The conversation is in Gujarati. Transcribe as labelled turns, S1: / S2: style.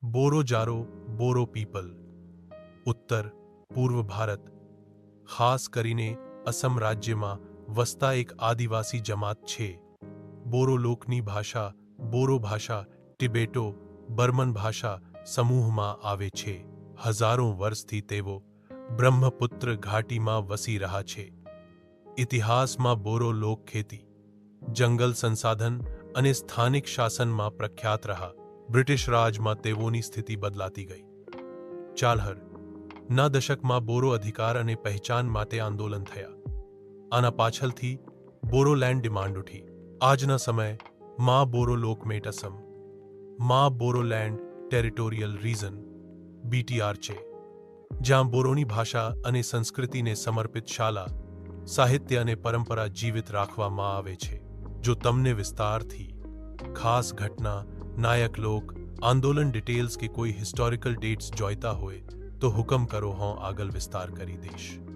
S1: બોરો જારો બોરો પીપલ ઉત્તર પૂર્વ ભારત, ખાસ કરીને અસમ રાજ્યમાં વસતા એક આદિવાસી જમાત છે. બોરો લોકની ભાષા બોરો ભાષા ટિબેટો બર્મન ભાષા સમૂહમાં આવે છે. હજારો વર્ષથી તેઓ બ્રહ્મપુત્ર ઘાટીમાં વસી રહ્યા છે. ઇતિહાસમાં બોરો લોક ખેતી, જંગલ સંસાધન અને સ્થાનિક શાસનમાં પ્રખ્યાત રહ્યા. બ્રિટિશ રાજમાં તેઓની સ્થિતિ બદલાતી ગઈ. ચાલહર ના દશકમાં બોરો અધિકાર અને પહેચાન માટે આંદોલન થયા. આના પાછળથી બોરોલેન્ડ ડિમાન્ડ ઉઠી. આજના સમય માં બોરો લોકમેટ અસમ માં બોરોલેન્ડ ટેરિટોરિયલ રીઝન BTR છે, જ્યાં બોરોની ભાષા અને સંસ્કૃતિને સમર્પિત શાળા, સાહિત્ય અને પરંપરા જીવિત રાખવામાં આવે છે. જો તમને વિસ્તારથી ખાસ ઘટના, નાયક લોક, આંદોલન ડિટેલ્સ કે કોઈ હિસ્ટોરિકલ ડેટ્સ જોઈતા હોય તો હુકમ કરો, હું આગળ વિસ્તાર કરી દઈશ.